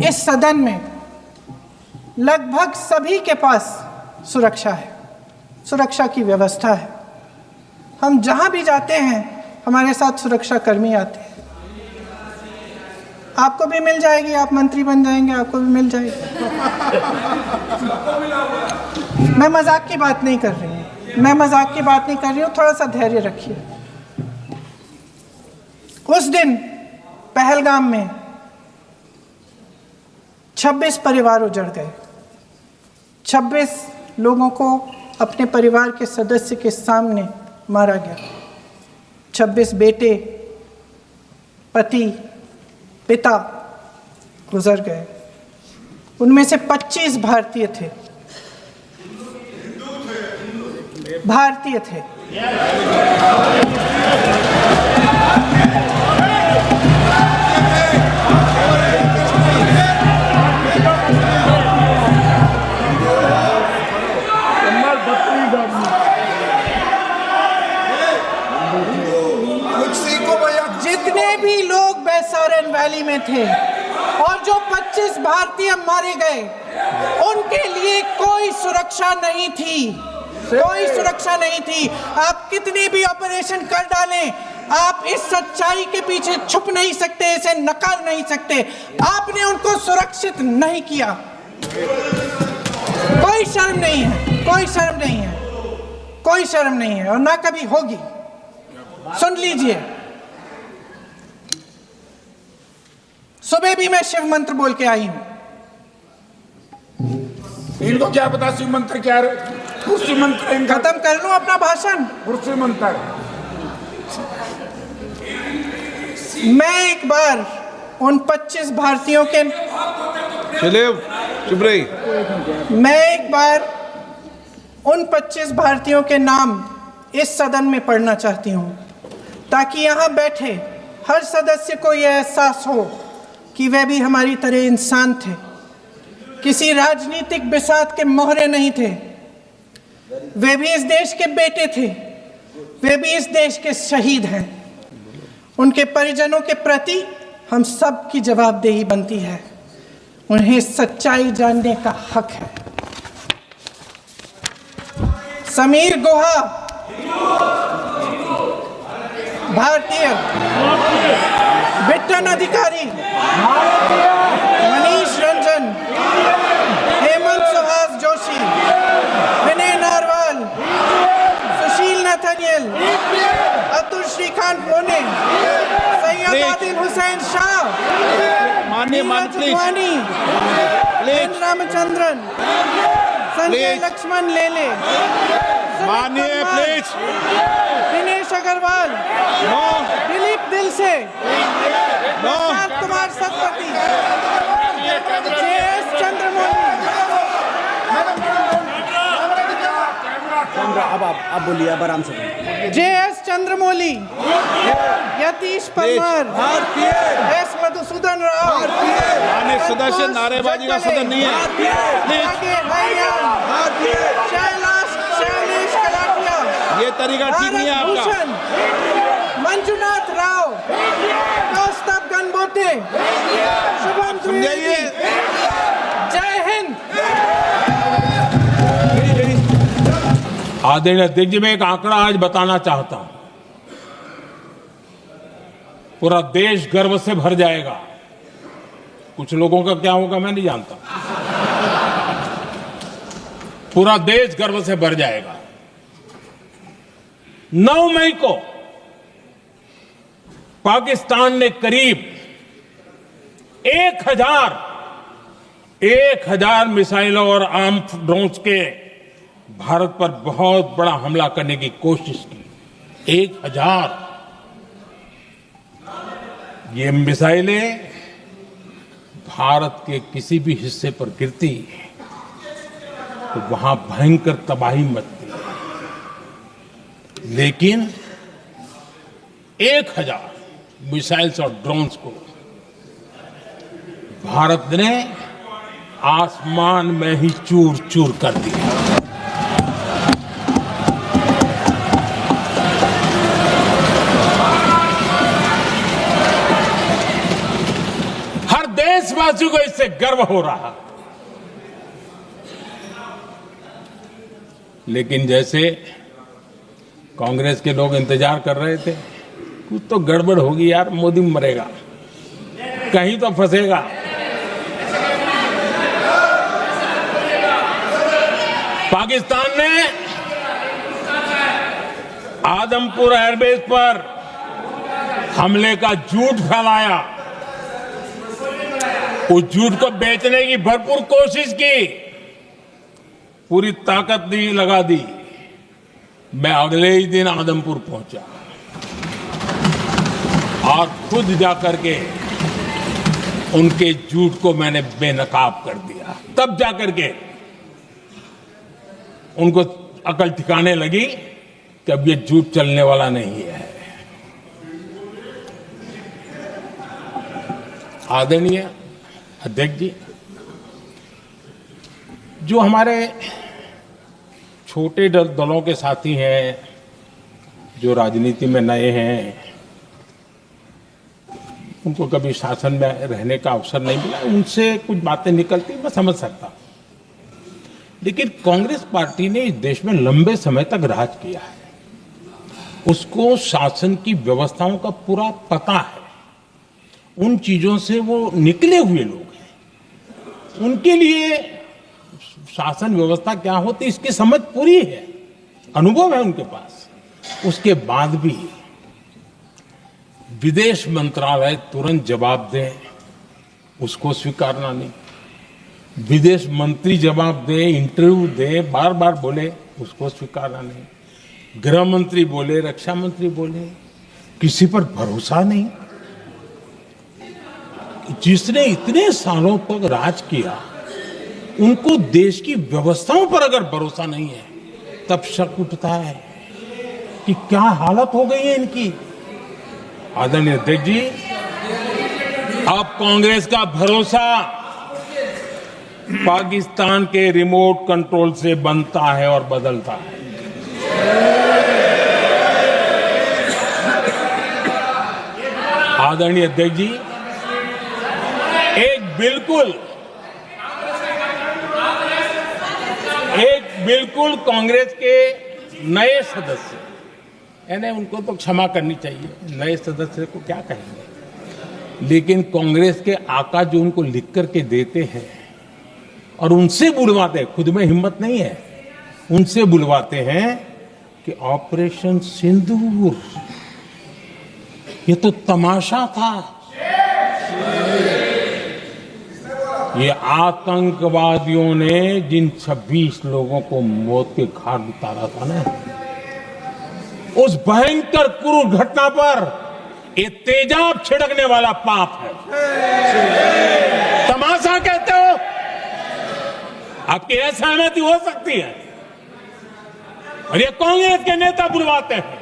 इस सदन में लगभग सभी के पास सुरक्षा है, सुरक्षा की व्यवस्था है। हम जहां भी जाते हैं हमारे साथ सुरक्षा कर्मी आते हैं। आपको भी मिल जाएगी, आप मंत्री बन जाएंगे, आपको भी मिल जाएगी। मैं मजाक की बात नहीं कर रही हूँ, मैं मजाक की बात नहीं कर रही हूँ, थोड़ा सा धैर्य रखिए। उस दिन पहलगाम में 26 परिवार उजड़ गए। 26 लोगों को अपने परिवार के सदस्य के सामने मारा गया। 26 बेटे, पति, पिता गुजर गए। उनमें से 25 भारतीय थे, भारतीय थे। जितने भी लोग बैसारन वैली में थे और जो 25 भारतीय मारे गए, उनके लिए कोई सुरक्षा नहीं थी, कोई सुरक्षा नहीं थी। आप कितने भी ऑपरेशन कर डालें, आप इस सच्चाई के पीछे छुप नहीं सकते, इसे नकार नहीं सकते। आपने उनको सुरक्षित नहीं किया। कोई शर्म नहीं है, कोई शर्म नहीं है, कोई शर्म नहीं है और ना कभी होगी। सुन लीजिए, सुबह भी मैं शिव मंत्र बोल के आई हूं। इनको क्या पता शिव मंत्र क्या है? शिव मंत्र खत्म कर लूं अपना भाषण। शिव मंत्र मैं एक बार उन 25 भारतीयों के चुप रही। मैं एक बार उन 25 भारतीयों के नाम इस सदन में पढ़ना चाहती हूं, ताकि यहां बैठे हर सदस्य को यह एहसास हो कि वे भी हमारी तरह इंसान थे, किसी राजनीतिक बिसात के मोहरे नहीं थे। वे भी इस देश के बेटे थे, वे भी इस देश के शहीद हैं। उनके परिजनों के प्रति हम सब की जवाबदेही बनती है। उन्हें सच्चाई जानने का हक है। समीर गुहा भारतीय, बिट्टन अधिकारी, मनीष रंजन, हेमंत सुहास जोशी, विनय नारवाल, सुशील नाथानियल, अतुल श्रीकांत पुणे, सैयद आदिल हुसैन शाह, चुटवानी, रामचंद्रन, संजय लक्ष्मण लेले, मानिए प्लीज। दिनेश अग्रवाल, दिलीप दिल से, प्रशांत कुमार सतपति, JS चंद्रमौली। अब आप बोलिए, अब आराम से बोलिए। JS चंद्रमौली, यतीश परमार, S मधुसूदन राव, सदस्य नारेबाजी का सदन नहीं है। शैलेश कलाटिया, ये तरीका ठीक नहीं है आपका। मंजुनाथ राव, कौस्तभ गनबोटे, शुभम द्विवेदी। जय हिंद। आदरणीय अध्यक्ष जी, मैं एक आंकड़ा आज बताना चाहता हूं। पूरा देश गर्व से भर जाएगा। कुछ लोगों का क्या होगा मैं नहीं जानता। पूरा देश गर्व से भर जाएगा। 9 मई को पाकिस्तान ने करीब 1000 मिसाइलों और आर्म ड्रोन्स के भारत पर बहुत बड़ा हमला करने की कोशिश की। 1000 ये मिसाइलें भारत के किसी भी हिस्से पर गिरती तो वहां भयंकर तबाही मचती है। लेकिन 1000 मिसाइल्स और ड्रोन्स को भारत ने आसमान में ही चूर चूर कर दिया। देशवासियों को इससे गर्व हो रहा। लेकिन जैसे कांग्रेस के लोग इंतजार कर रहे थे, कुछ तो गड़बड़ होगी यार, मोदी मरेगा, कहीं तो फंसेगा। पाकिस्तान ने आदमपुर एयरबेस पर हमले का झूठ फैलाया, उस झूठ को बेचने की भरपूर कोशिश की, पूरी ताकत लगा दी। मैं अगले ही दिन आदमपुर पहुंचा और खुद जाकर के उनके झूठ को मैंने बेनकाब कर दिया। तब जाकर के उनको अकल ठिकाने लगी कि अब ये झूठ चलने वाला नहीं है। आदरणीय अध्यक्ष जी, जो हमारे छोटे दलों के साथी हैं, जो राजनीति में नए हैं, उनको कभी शासन में रहने का अवसर नहीं मिला, उनसे कुछ बातें निकलती मैं समझ सकता हूं। लेकिन कांग्रेस पार्टी ने इस देश में लंबे समय तक राज किया है, उसको शासन की व्यवस्थाओं का पूरा पता है, उन चीजों से वो निकले हुए लोग हैं, उनके लिए शासन व्यवस्था क्या होती इसकी समझ पूरी है, अनुभव है उनके पास। उसके बाद भी विदेश मंत्रालय तुरंत जवाब दे, उसको स्वीकारना नहीं, विदेश मंत्री जवाब दे, इंटरव्यू दे, बार बार बोले, उसको स्वीकारना नहीं, गृह मंत्री बोले, रक्षा मंत्री बोले, किसी पर भरोसा नहीं। जिसने इतने सालों तक राज किया, उनको देश की व्यवस्थाओं पर अगर भरोसा नहीं है, तब शक उठता है कि क्या हालत हो गई है इनकी। आदरणीय अध्यक्ष जी, अब कांग्रेस का भरोसा पाकिस्तान के रिमोट कंट्रोल से बनता है और बदलता है। आदरणीय अध्यक्ष जी, एक बिल्कुल कांग्रेस के नए सदस्य, यानी उनको तो क्षमा करनी चाहिए, नए सदस्य को क्या कहेंगे, लेकिन कांग्रेस के आका जो उनको लिख करके देते हैं और उनसे बुलवाते हैं, खुद में हिम्मत नहीं है, उनसे बुलवाते हैं कि ऑपरेशन सिंदूर, ये तो तमाशा था, ये आतंकवादियों ने जिन 26 लोगों को मौत के घाट उतारा था ना, उस भयंकर क्रूर घटना पर ये तेजाब छिड़कने वाला पाप है। तमाशा कहते हो? आपकी असहमति हो सकती है, और ये कांग्रेस के नेता बुलवाते हैं।